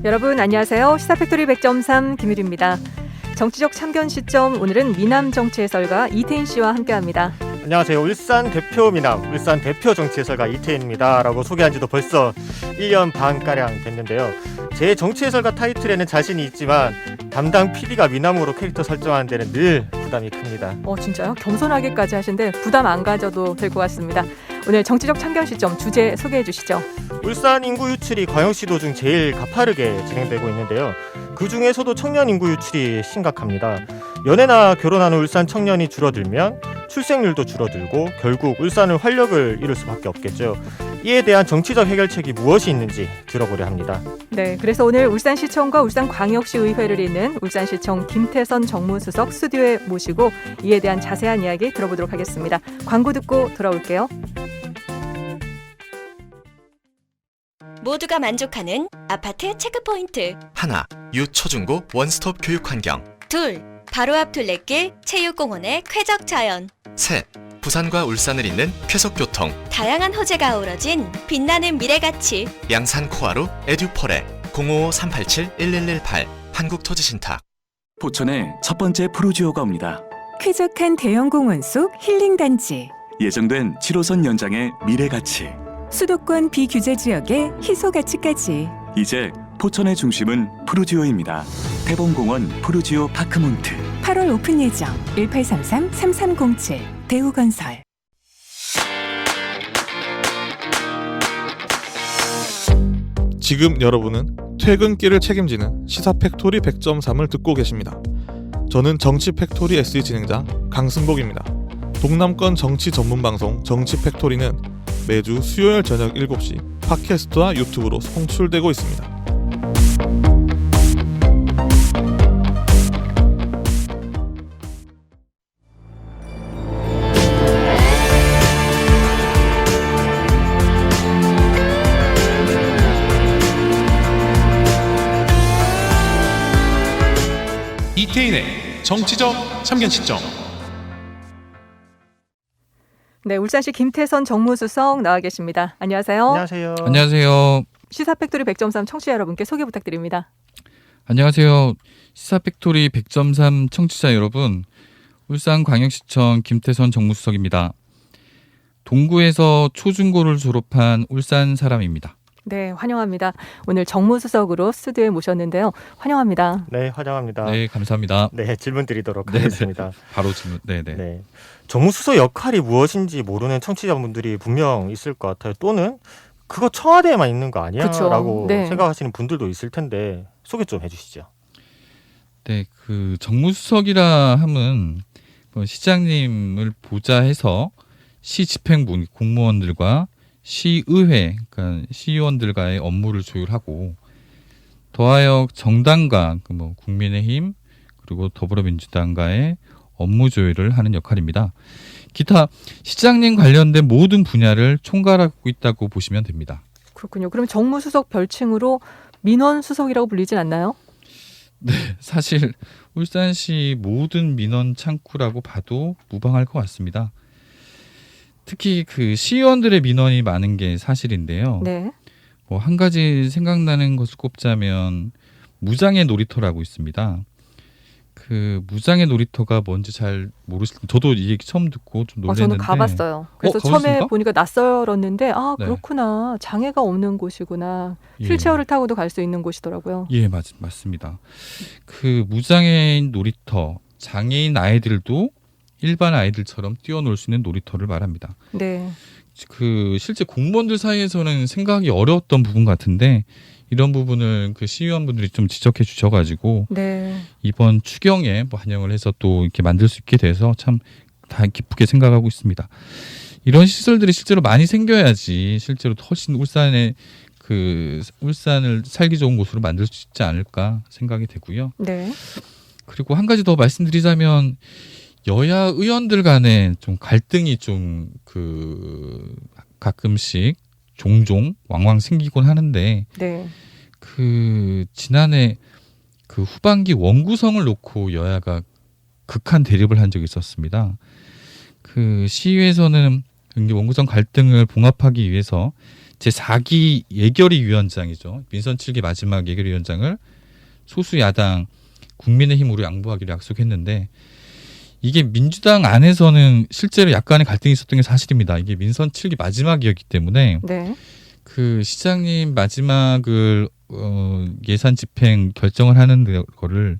여러분 안녕하세요. 시사팩토리 100.3 김유리입니다. 정치적 참견 시점, 오늘은 미남 정치 해설가 이태인 씨와 함께합니다. 안녕하세요. 울산 대표 미남, 울산 대표 정치 해설가 이태인입니다. 라고 소개한 지도 벌써 1년 반가량 됐는데요. 제 정치 해설가 타이틀에는 자신이 있지만 담당 PD가 미남으로 캐릭터 설정하는 데는 늘 부담이 큽니다. 진짜요? 겸손하게까지 하신데 부담 안 가져도 될 것 같습니다. 오늘 정치적 참견 시점 주제 소개해 주시죠. 울산 인구 유출이 광역시도 중 제일 가파르게 진행되고 있는데요. 그중에서도 청년 인구 유출이 심각합니다. 연애나 결혼하는 울산 청년이 줄어들면 출생률도 줄어들고 결국 울산은 활력을 잃을 수밖에 없겠죠. 이에 대한 정치적 해결책이 무엇이 있는지 들어보려 합니다. 네, 그래서 오늘 울산시청과 울산광역시의회를 잇는 울산시청 김태선 정무수석 스튜디오에 모시고 이에 대한 자세한 이야기 들어보도록 하겠습니다. 광고 듣고 돌아올게요. 모두가 만족하는 아파트 체크포인트. 하나, 유초중고 원스톱 교육환경. 둘, 바로 앞 둘레길 체육공원의 쾌적 자연. 셋, 부산과 울산을 잇는 쾌속교통. 다양한 호재가 어우러진 빛나는 미래가치. 양산 코아루 에듀퍼레 055-387-1118 한국토지신탁. 포천의 첫 번째 프로지오가 옵니다. 쾌적한 대형공원 속 힐링단지, 예정된 7호선 연장의 미래가치. 수도권 비규제 지역의 희소가치까지. 이제 포천의 중심은 프루지오입니다. 태봉공원 프루지오 파크몬트. 8월 오픈 예정. 1833-3307 대우건설. 지금 여러분은 퇴근길을 책임지는 시사팩토리 100.3을 듣고 계십니다. 저는 정치팩토리 SE 진행자 강승복입니다. 동남권 정치 전문 방송 정치팩토리는 매주 수요일 저녁 7시 팟캐스트와 유튜브로 송출되고 있습니다. 이태인의 정치적 참견 시점. 네, 울산시 김태선 정무수석 나와 계십니다. 안녕하세요. 안녕하세요. 안녕하세요. 시사팩토리 100.3 청취자 여러분께 소개 부탁드립니다. 안녕하세요. 시사팩토리 100.3 청취자 여러분, 울산광역시청 김태선 정무수석입니다. 동구에서 초중고를 졸업한 울산 사람입니다. 네, 환영합니다. 오늘 정무수석으로 스튜디오에 모셨는데요. 환영합니다. 네, 환영합니다. 네, 감사합니다. 네, 질문 드리도록 하겠습니다. 바로 질문. 네네. 네. 정무수석 역할이 무엇인지 모르는 청취자분들이 분명 있을 것 같아요. 또는 그거 청와대에만 있는 거 아니야? 그쵸. 라고 네. 생각하시는 분들도 있을 텐데 소개 좀 해주시죠. 네, 그 정무수석이라 함은 시장님을 보좌해서 시 집행부 공무원들과 시의회, 그러니까 시의원들과의 업무를 조율하고 더하여 정당과 국민의힘 그리고 더불어민주당과의 업무 조율을 하는 역할입니다. 기타 시장님 관련된 모든 분야를 총괄하고 있다고 보시면 됩니다. 그렇군요. 그럼 정무수석 별칭으로 민원수석이라고 불리진 않나요? 네, 사실 울산시 모든 민원 창구라고 봐도 무방할 것 같습니다. 특히 그 시의원들의 민원이 많은 게 사실인데요. 네. 한 가지 생각나는 것을 꼽자면 무장의 놀이터라고 있습니다. 그 무장의 놀이터가 뭔지 잘 모르실 텐데 저도 이 얘기 처음 듣고 좀 놀랐는데. 저는 가봤어요. 그래서 처음에 보니까 낯설었는데 그렇구나. 장애가 없는 곳이구나. 휠체어를 타고도 갈 수 있는 곳이더라고요. 예, 맞습니다. 그 무장애인 놀이터, 장애인 아이들도 일반 아이들처럼 뛰어놀 수 있는 놀이터를 말합니다. 네. 그 실제 공무원들 사이에서는 생각하기 어려웠던 부분 같은데 이런 부분을 그 시의원분들이 좀 지적해 주셔가지고 네. 이번 추경에 반영을 해서 또 이렇게 만들 수 있게 돼서 참 다 기쁘게 생각하고 있습니다. 이런 시설들이 실제로 많이 생겨야지 실제로 훨씬 울산을 살기 좋은 곳으로 만들 수 있지 않을까 생각이 되고요. 네. 그리고 한 가지 더 말씀드리자면 여야 의원들 간에 좀 갈등이 좀 가끔씩 종종 왕왕 생기곤 하는데 네. 그 지난해 그 후반기 원구성을 놓고 여야가 극한 대립을 한 적이 있었습니다. 그 시의회에서는 원구성 갈등을 봉합하기 위해서 제4기 예결위 위원장이죠. 민선 7기 마지막 예결위 위원장을 소수 야당 국민의힘으로 양보하기로 약속했는데 이게 민주당 안에서는 실제로 약간의 갈등이 있었던 게 사실입니다. 이게 민선 7기 마지막이었기 때문에 네. 그 시장님 마지막을 예산 집행 결정을 하는 거를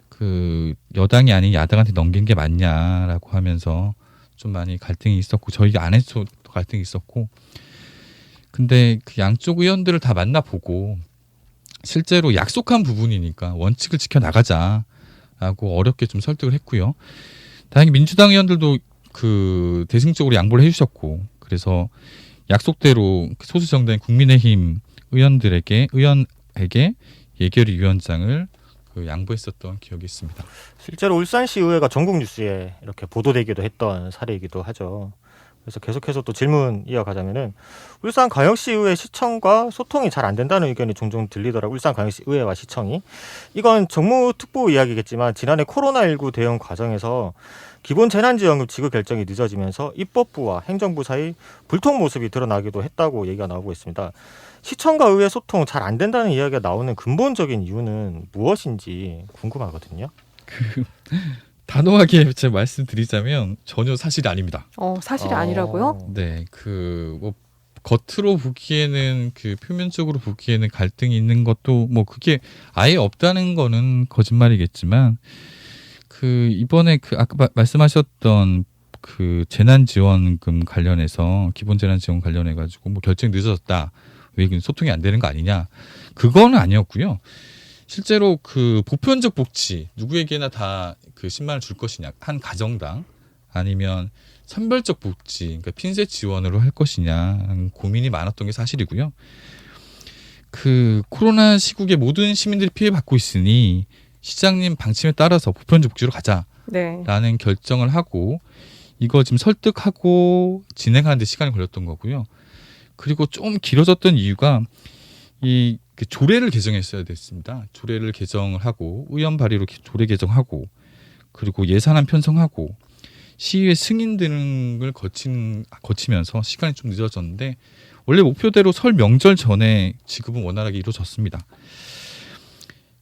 그 여당이 아닌 야당한테 넘긴 게 맞냐라고 하면서 좀 많이 갈등이 있었고 저희 안에서도 갈등이 있었고 근데 그 양쪽 의원들을 다 만나보고 실제로 약속한 부분이니까 원칙을 지켜나가자라고 어렵게 좀 설득을 했고요. 다행히 민주당 의원들도 그 대승적으로 양보를 해주셨고 그래서 약속대로 소수 정당인 국민의힘 의원에게 예결위 위원장을 그 양보했었던 기억이 있습니다. 실제로 울산시의회가 전국 뉴스에 이렇게 보도되기도 했던 사례이기도 하죠. 그래서 계속해서 또 질문 이어가자면은 울산광역시의회 시청과 소통이 잘 안 된다는 의견이 종종 들리더라고요. 울산광역시의회와 시청이. 이건 정무특보 이야기겠지만 지난해 코로나19 대응 과정에서 기본 재난지원금 지급 결정이 늦어지면서 입법부와 행정부 사이 불통 모습이 드러나기도 했다고 얘기가 나오고 있습니다. 시청과 의회 소통 잘 안 된다는 이야기가 나오는 근본적인 이유는 무엇인지 궁금하거든요. 단호하게 제가 말씀드리자면 전혀 사실이 아닙니다. 사실이 아니라고요? 네, 그 뭐 겉으로 보기에는 그 표면적으로 보기에는 갈등이 있는 것도 뭐 그게 아예 없다는 거는 거짓말이겠지만 그 이번에 그 아까 말씀하셨던 그 재난지원금 관련해서 기본 재난지원 관련해 가지고 뭐 결정이 늦어졌다. 왜 소통이 안 되는 거 아니냐? 그거는 아니었고요. 실제로 그 보편적 복지 누구에게나 다 그 10만 원 줄 것이냐 한 가정당 아니면 선별적 복지 그러니까 핀셋 지원으로 할 것이냐 고민이 많았던 게 사실이고요. 그 코로나 시국에 모든 시민들이 피해받고 있으니 시장님 방침에 따라서 보편적 복지로 가자라는 결정을 하고 이거 지금 설득하고 진행하는 데 시간이 걸렸던 거고요. 그리고 좀 길어졌던 이유가 이 그 조례를 개정했어야 됐습니다. 조례를 개정을 하고 의원 발의로 조례 개정하고 그리고 예산안 편성하고 시의회 승인 등을 거치면서 시간이 좀 늦어졌는데 원래 목표대로 설 명절 전에 지급은 원활하게 이루어졌습니다.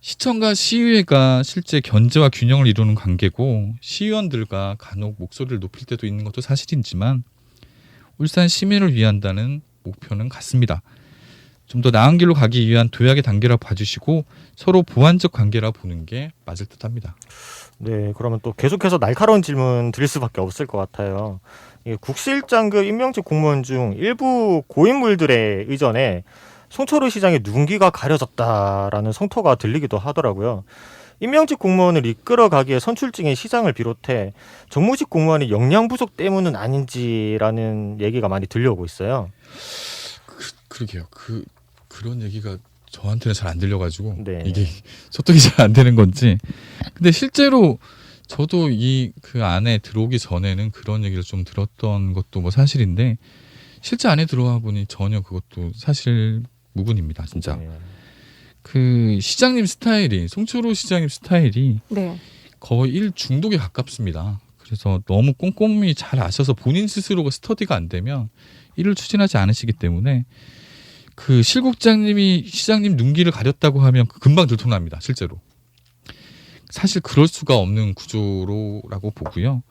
시청과 시의회가 실제 견제와 균형을 이루는 관계고 시의원들과 간혹 목소리를 높일 때도 있는 것도 사실이지만 울산 시민을 위한다는 목표는 같습니다. 좀 더 나은 길로 가기 위한 도약의 단계라 봐주시고 서로 보완적 관계라 보는 게 맞을 듯합니다. 네, 그러면 또 계속해서 날카로운 질문 드릴 수밖에 없을 것 같아요. 국실장급 임명직 공무원 중 일부 고인물들의 의전에 송철호 시장의 눈기가 가려졌다라는 성토가 들리기도 하더라고요. 임명직 공무원을 이끌어가기에 선출직인 시장을 비롯해 정무직 공무원의 역량 부족 때문은 아닌지라는 얘기가 많이 들려오고 있어요. 그러게요. 그런 얘기가 저한테는 잘 안 들려가지고 네. 이게 소통이 잘 안 되는 건지. 근데 실제로 저도 그 안에 들어오기 전에는 그런 얘기를 좀 들었던 것도 뭐 사실인데 실제 안에 들어와 보니 전혀 그것도 사실 무근입니다. 진짜. 네. 그 시장님 스타일이 송철호 시장님 스타일이 네. 거의 일 중독에 가깝습니다. 그래서 너무 꼼꼼히 잘 아셔서 본인 스스로가 스터디가 안 되면 일을 추진하지 않으시기 때문에 그 실국장님이 시장님 눈길을 가렸다고 하면 금방 들통납니다. 실제로. 사실 그럴 수가 없는 구조라고 보고요.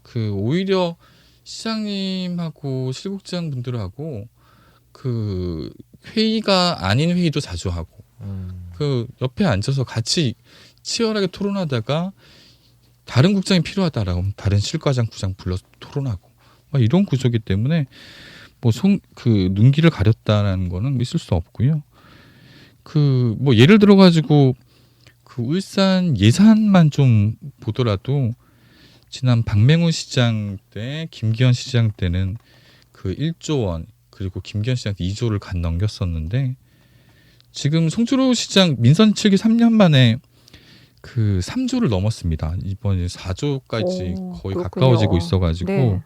그 오히려 시장님하고 실국장 분들하고 그 회의가 아닌 회의도 자주 하고 그 옆에 앉아서 같이 치열하게 토론하다가 다른 국장이 필요하다라고 하면 다른 실과장 부장 불러서 토론하고 막 이런 구조이기 때문에 그 눈길을 가렸다는 거는 있을 수 없고요. 그 뭐 예를 들어 가지고 그 울산 예산만 좀 보더라도 지난 박맹훈 시장 때, 김기현 시장 때는 그 1조 원 그리고 김기현 시장한테 2조를 간 넘겼었는데 지금 송철호 시장 민선 7기 3년 만에 그 3조를 넘었습니다. 이번에 4조까지 거의 그렇군요. 가까워지고 있어가지고 네.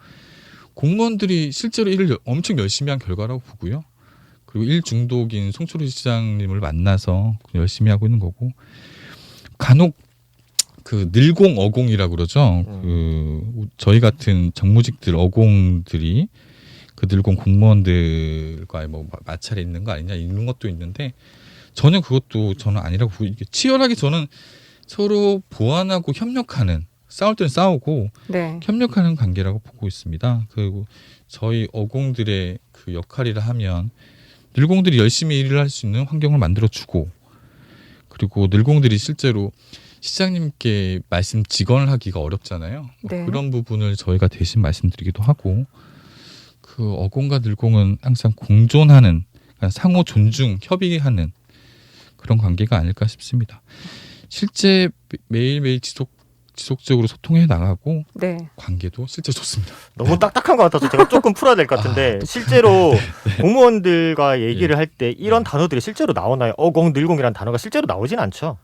공무원들이 실제로 일을 엄청 열심히 한 결과라고 보고요. 그리고 일 중독인 송철호 시장님을 만나서 열심히 하고 있는 거고 간혹 그 늘공 어공이라고 그러죠. 그 저희 같은 정무직들 어공들이 그 늘공 공무원들과의 뭐 마찰이 있는 거 아니냐 이런 것도 있는데 전혀 그것도 저는 아니라고 보고 이게 치열하게 저는 서로 보완하고 협력하는 싸울 때는 싸우고 네. 협력하는 관계라고 보고 있습니다. 그리고 저희 어공들의 그 역할이라 하면 늘공들이 열심히 일을 할 수 있는 환경을 만들어주고 그리고 늘공들이 실제로 시장님께 말씀 직언을 하기가 어렵잖아요. 네. 그런 부분을 저희가 대신 말씀드리기도 하고 그 어공과 늘공은 항상 공존하는 그러니까 상호 존중, 협의하는 그런 관계가 아닐까 싶습니다. 실제 매일매일 지속적으로 소통해 나가고 네. 관계도 실제 좋습니다. 너무 딱딱한 것 같아서 제가 조금 풀어야 될 것 같은데 실제로 공무원들과 얘기를 할 때 이런 단어들이 실제로 나오나요? 어공, 늘공이라는 단어가 실제로 나오진 않죠.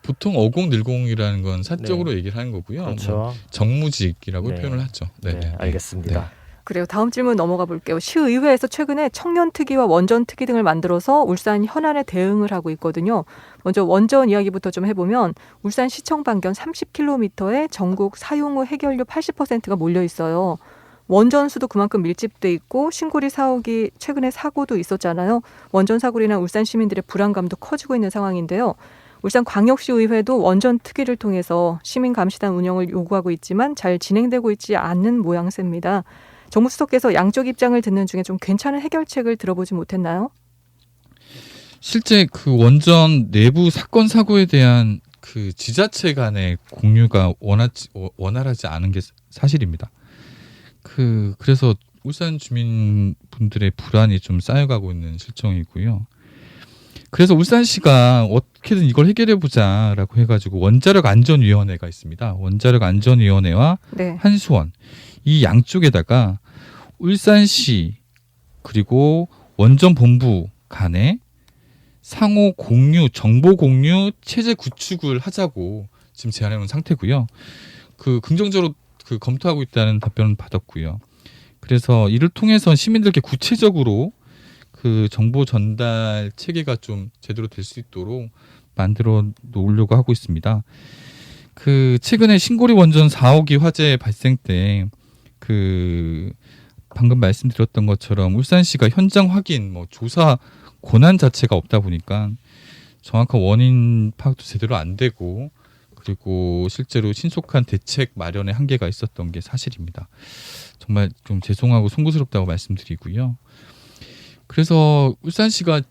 보통 어공, 늘공이라는 건 사적으로 얘기를 하는 거고요. 그렇죠. 뭐 정무직이라고 네. 표현을 하죠. 네, 알겠습니다. 네. 그래요. 다음 질문 넘어가 볼게요. 시의회에서 최근에 청년특위와 원전특위 등을 만들어서 울산 현안에 대응을 하고 있거든요. 먼저 원전 이야기부터 좀 해보면 울산시청 반경 30km에 전국 사용 후 해결료 80%가 몰려 있어요. 원전 수도 그만큼 밀집돼 있고 신고리 사옥이 최근에 사고도 있었잖아요. 원전 사고로 인한 울산 시민들의 불안감도 커지고 있는 상황인데요. 울산광역시의회도 원전특위를 통해서 시민감시단 운영을 요구하고 있지만 잘 진행되고 있지 않는 모양새입니다. 정무수석께서 양쪽 입장을 듣는 중에 좀 괜찮은 해결책을 들어보지 못했나요? 실제 그 원전 내부 사건 사고에 대한 그 지자체 간의 공유가 원활하지 않은 게 사실입니다. 그래서 울산 주민분들의 불안이 좀 쌓여가고 있는 실정이고요. 그래서 울산시가 어떻게든 이걸 해결해보자라고 해가지고 원자력안전위원회가 있습니다. 원자력안전위원회와 네. 한수원 이 양쪽에다가 울산시 그리고 원전본부 간에 상호 공유, 정보 공유 체제 구축을 하자고 지금 제안해놓은 상태고요. 긍정적으로 검토하고 있다는 답변을 받았고요. 그래서 이를 통해서 시민들께 구체적으로 그 정보 전달 체계가 좀 제대로 될 수 있도록 만들어 놓으려고 하고 있습니다. 최근에 신고리 원전 4호기 화재 발생 때 방금 말씀드렸던 것처럼 울산시가 현장 확인, 조사 권한 자체가 없다 보니까 정확한 원인 파악도 제대로 안 되고 그리고 실제로 신속한 대책 마련에 한계가 있었던 게 사실입니다. 정말 좀 죄송하고 송구스럽다고 말씀드리고요. 그래서 울산시가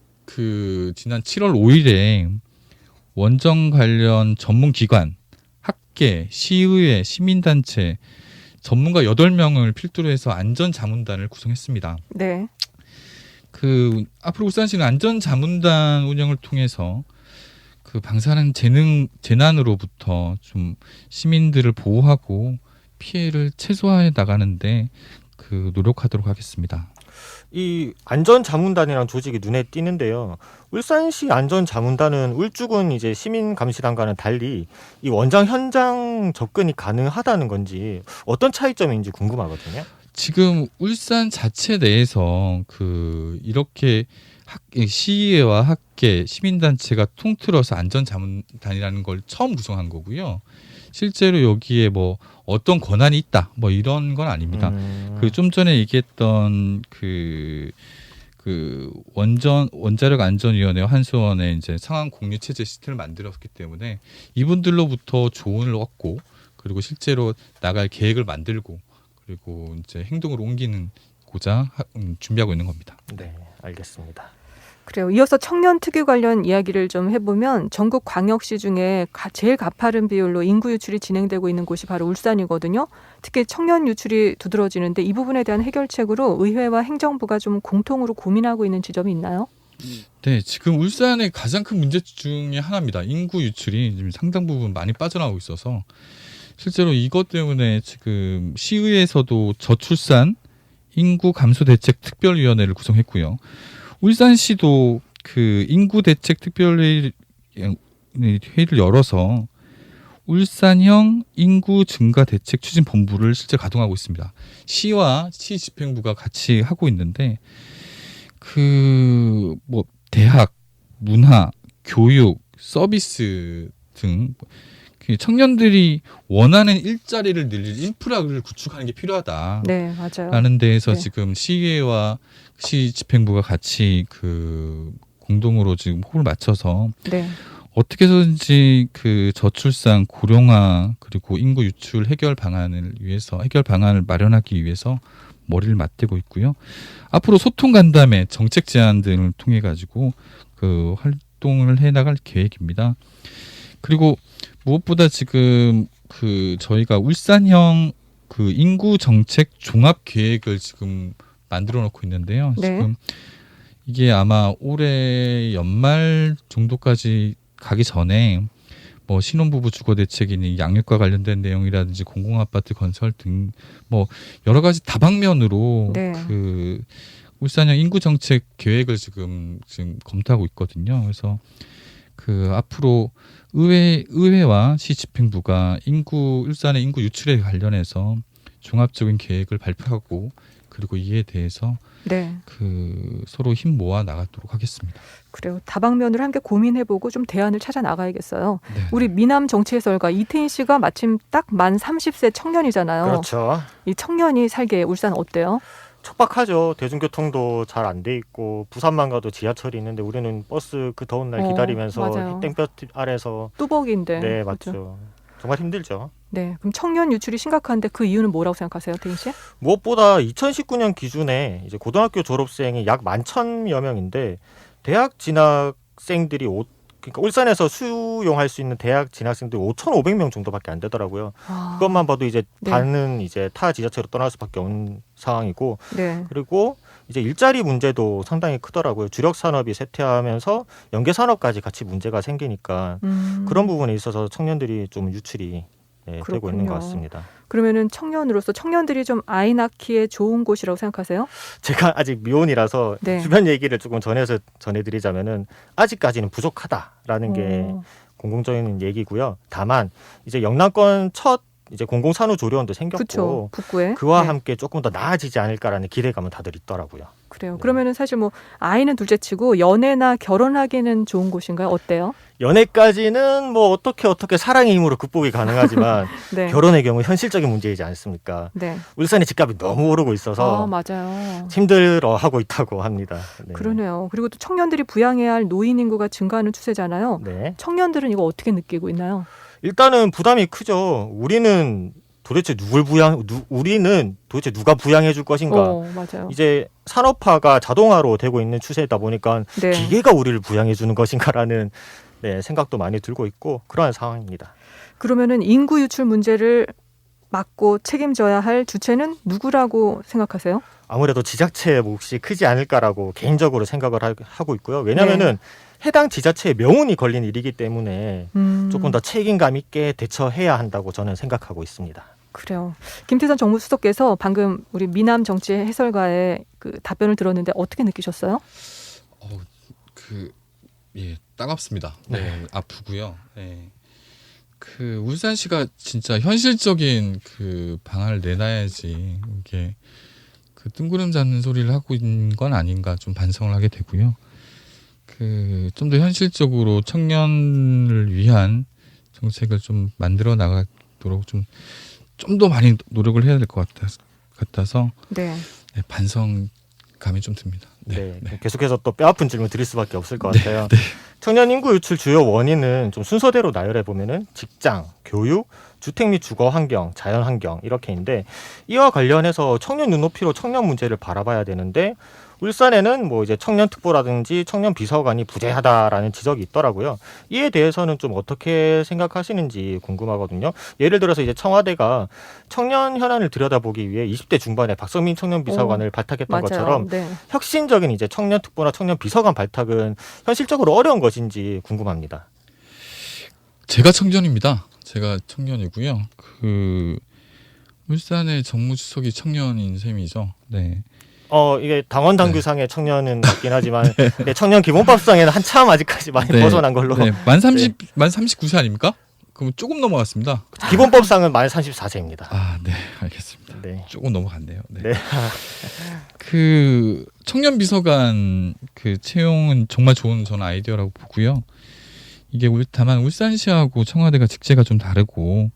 지난 7월 5일에 원전 관련 전문기관, 학계, 시의회, 시민단체, 전문가 8명을 필두로 해서 안전자문단을 구성했습니다. 네. 앞으로 울산시는 안전자문단 운영을 통해서 방사능 재난으로부터 좀 시민들을 보호하고 피해를 최소화해 나가는데 노력하도록 하겠습니다. 이 안전자문단이라는 조직이 눈에 띄는데요. 울산시 안전자문단은 울주군 이제 시민감시단과는 달리 이 원장 현장 접근이 가능하다는 건지 어떤 차이점인지 궁금하거든요. 지금 울산 자체 내에서 이렇게 시의회와 학계, 시민단체가 통틀어서 안전자문단이라는 걸 처음 구성한 거고요. 실제로 여기에 어떤 권한이 있다, 이런 건 아닙니다. 좀 전에 얘기했던 원자력안전위원회와 한수원의 이제 상황 공유 체제 시스템을 만들었기 때문에 이분들로부터 조언을 얻고 그리고 실제로 나갈 계획을 만들고 그리고 이제 행동으로 옮기는고자 준비하고 있는 겁니다. 네, 알겠습니다. 그래요. 이어서 청년특위 관련 이야기를 좀 해보면 전국 광역시 중에 제일 가파른 비율로 인구 유출이 진행되고 있는 곳이 바로 울산이거든요. 특히 청년 유출이 두드러지는데 이 부분에 대한 해결책으로 의회와 행정부가 좀 공통으로 고민하고 있는 지점이 있나요? 네, 지금 울산의 가장 큰 문제 중에 하나입니다. 인구 유출이 지금 상당 부분 많이 빠져나오고 있어서 실제로 이것 때문에 지금 시의회에서도 저출산 인구 감소 대책 특별위원회를 구성했고요. 울산시도 인구 대책 특별회의를 열어서 울산형 인구 증가 대책 추진 본부를 실제 가동하고 있습니다. 시와 시 집행부가 같이 하고 있는데 대학, 문화, 교육, 서비스 등 그 청년들이 원하는 일자리를 늘릴 인프라를 구축하는 게 필요하다. 네, 맞아요. 라는 데에서 네. 지금 시의회와 시집행부가 같이 그 공동으로 지금 호를 맞춰서 네. 어떻게 해서든지 그 저출산, 고령화 그리고 인구 유출 해결 방안을 마련하기 위해서 머리를 맞대고 있고요. 앞으로 소통 간담회, 정책 제안 등을 통해 가지고 그 활동을 해 나갈 계획입니다. 그리고 무엇보다 지금 그 저희가 울산형 그 인구 정책 종합 계획을 지금 만들어 놓고 있는데요. 네. 지금 이게 아마 올해 연말 정도까지 가기 전에 뭐 신혼부부 주거 대책이니 양육과 관련된 내용이라든지 공공아파트 건설 등 뭐 여러 가지 다방면으로 네. 그 울산형 인구 정책 계획을 지금 검토하고 있거든요. 그래서 그 앞으로 의회와 시집행부가 울산의 인구 유출에 관련해서 종합적인 계획을 발표하고 그리고 이에 대해서 네. 그 서로 힘 모아 나가도록 하겠습니다. 그래요. 다방면으로 함께 고민해보고 좀 대안을 찾아 나가야겠어요. 네. 우리 미남 정치 해설가 이태인 씨가 마침 딱 만 30세 청년이잖아요. 그렇죠. 이 청년이 살기에 울산 어때요? 척박하죠. 대중교통도 잘 안 돼 있고 부산만 가도 지하철이 있는데 우리는 버스 그 더운 날 기다리면서 맞아요. 땡볕 아래서 뚜벅인데. 네, 그렇죠? 맞죠. 정말 힘들죠. 네. 그럼 청년 유출이 심각한데 그 이유는 뭐라고 생각하세요, 태인 씨? 무엇보다 2019년 기준에 이제 고등학교 졸업생이 약 11,000여 명인데 대학 진학생들이 그러니까 울산에서 수용할 수 있는 대학 진학생들이 5,500명 정도밖에 안 되더라고요. 아, 그것만 봐도 이제 네. 반은 이제 타 지자체로 떠날 수밖에 없는 상황이고 네. 그리고 이제 일자리 문제도 상당히 크더라고요. 주력 산업이 쇠퇴하면서 연계 산업까지 같이 문제가 생기니까 그런 부분에 있어서 청년들이 좀 유출이 되고 있는 것 그렇군요. 같습니다. 그러면은 청년으로서 청년들이 좀 아이 낳기에 좋은 곳이라고 생각하세요? 제가 아직 미혼이라서 네. 주변 얘기를 조금 전해드리자면은 아직까지는 부족하다라는 게 공공적인 얘기고요. 다만 이제 영남권 첫 이제 공공산후조리원도 생겼고 그렇죠. 북구에. 그와 네. 함께 조금 더 나아지지 않을까라는 기대감은 다들 있더라고요. 그래요. 네. 그러면은 사실 뭐 아이는 둘째치고 연애나 결혼하기는 좋은 곳인가요? 어때요? 연애까지는 뭐 어떻게 사랑의 힘으로 극복이 가능하지만 네. 결혼의 경우 현실적인 문제이지 않습니까? 네. 울산의 집값이 너무 오르고 있어서 아, 맞아요. 힘들어하고 있다고 합니다. 네. 그러네요. 그리고 또 청년들이 부양해야 할 노인 인구가 증가하는 추세잖아요. 네. 청년들은 이거 어떻게 느끼고 있나요? 일단은 부담이 크죠. 우리는 도대체 누가 부양해 줄 것인가? 맞아요. 이제 산업화가 자동화로 되고 있는 추세이다 보니까 네. 기계가 우리를 부양해 주는 것인가라는 생각도 많이 들고 있고 그러한 상황입니다. 그러면은 인구 유출 문제를 막고 책임져야 할 주체는 누구라고 생각하세요? 아무래도 지자체의 몫이 크지 않을까라고 개인적으로 생각을 하고 있고요. 왜냐하면은 해당 지자체의 명운이 걸린 일이기 때문에 조금 더 책임감 있게 대처해야 한다고 저는 생각하고 있습니다. 그래요. 김태선 정무수석께서 방금 우리 미남 정치 해설가의 그 답변을 들었는데 어떻게 느끼셨어요? 따갑습니다. 네, 아프고요. 네. 그 울산시가 진짜 현실적인 그 방안을 내놔야지 이게 그 뜬구름 잡는 소리를 하고 있는 건 아닌가 좀 반성을 하게 되고요. 그 좀 더 현실적으로 청년을 위한 정책을 좀 만들어 나가도록 좀 더 많이 노력을 해야 될 것 같아서 네. 반성감이 좀 듭니다. 네. 계속해서 또 뼈아픈 질문 드릴 수밖에 없을 것 같아요. 청년 인구 유출 주요 원인은 좀 순서대로 나열해 보면은 직장, 교육, 주택 및 주거 환경, 자연 환경 이렇게인데 이와 관련해서 청년 눈높이로 청년 문제를 바라봐야 되는데 울산에는 뭐 이제 청년 특보라든지 청년 비서관이 부재하다라는 지적이 있더라고요. 이에 대해서는 좀 어떻게 생각하시는지 궁금하거든요. 예를 들어서 이제 청와대가 청년 현안을 들여다보기 위해 20대 중반에 박성민 청년 비서관을 발탁했던 맞아요. 것처럼 네. 혁신적인 이제 청년 특보나 청년 비서관 발탁은 현실적으로 어려운 것인지 궁금합니다. 제가 청년입니다. 제가 청년이고요. 그 울산의 정무수석이 청년인 셈이죠. 네. 이게 당원 당규상의 청년은 맞긴 하지만 청년 기본법상에는 한참 아직까지 많이 벗어난 걸로. 만 39세 아닙니까? 그럼 조금 넘어갔습니다. 기본법상은 만 34세입니다. 아, 네, 알겠습니다. 네. 조금 넘어갔네요. 네. 네. 그 청년 비서관 그 채용은 정말 좋은 저는 아이디어라고 보고요. 이게 다만 울산시하고 청와대가 직제가 좀 다르고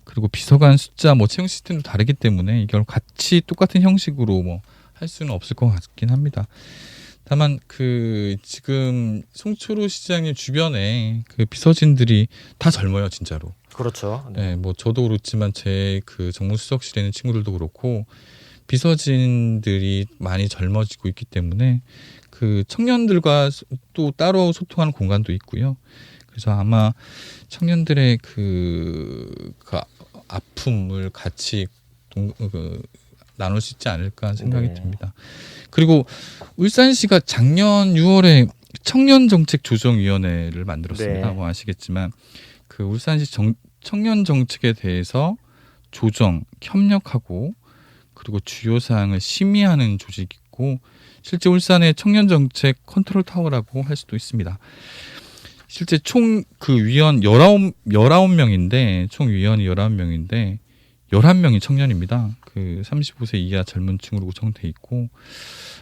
그리고 비서관 숫자 뭐 채용 시스템도 다르기 때문에 이걸 같이 똑같은 형식으로 뭐 할 수는 없을 것 같긴 합니다. 다만 그 지금 송철호 시장님 주변에 그 비서진들이 다 젊어요, 진짜로. 그렇죠. 네, 뭐 저도 그렇지만 제 그 정무수석실에 있는 친구들도 그렇고 비서진들이 많이 젊어지고 있기 때문에 그 청년들과 또 따로 소통하는 공간도 있고요. 그래서 아마 청년들의 그 아픔을 같이 나눌 수 있지 않을까 생각이 네. 듭니다. 그리고 울산시가 작년 6월에 청년정책조정위원회를 만들었습니다. 네. 뭐 아시겠지만 그 울산시 청년 정책에 대해서 조정, 협력하고 그리고 주요 사항을 심의하는 조직이고 실제 울산의 청년 정책 컨트롤 타워라고 할 수도 있습니다. 실제 총 그 위원 19명인데 총 위원이 19명인데 11명이 청년입니다. 그 35세 이하 젊은 층으로 구성돼 있고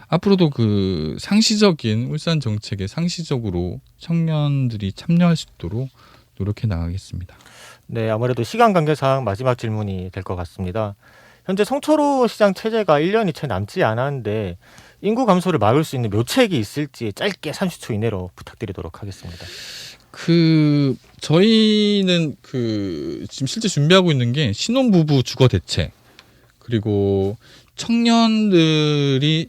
앞으로도 그 상시적인 울산 정책에 상시적으로 청년들이 참여할 수 있도록 노력해 나가겠습니다. 네, 아무래도 시간 관계상 마지막 질문이 될 것 같습니다. 현재 송철호 시장 체제가 1년이 채 남지 않았는데 인구 감소를 막을 수 있는 묘책이 있을지 짧게 30초 이내로 부탁드리도록 하겠습니다. 그 저희는 그 지금 실제 준비하고 있는 게 신혼부부 주거 대책 그리고 청년들이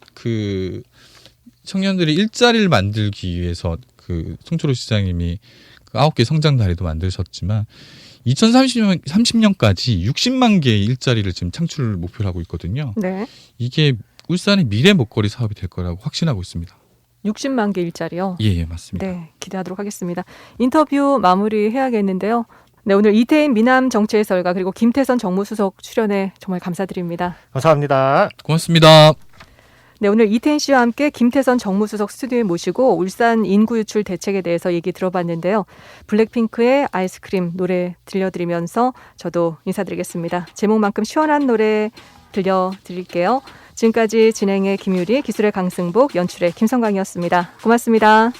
일자리를 만들기 위해서 그 송철호 시장님이 그 9개 성장 다리도 만드셨지만 2030년까지 60만 개의 일자리를 지금 창출 목표로 하고 있거든요. 네. 이게 울산의 미래 먹거리 사업이 될 거라고 확신하고 있습니다. 60만 개 일자리요. 예, 맞습니다. 네, 기대하도록 하겠습니다. 인터뷰 마무리해야겠는데요. 네, 오늘 이태인 미남 정치 해설가 그리고 김태선 정무수석 출연에 정말 감사드립니다. 감사합니다. 고맙습니다. 네, 오늘 이태인 씨와 함께 김태선 정무수석 스튜디오에 모시고 울산 인구 유출 대책에 대해서 얘기 들어봤는데요. 블랙핑크의 아이스크림 노래 들려드리면서 저도 인사드리겠습니다. 제목만큼 시원한 노래 들려드릴게요. 지금까지 진행의 김유리, 기술의 강승복, 연출의 김성광이었습니다. 고맙습니다.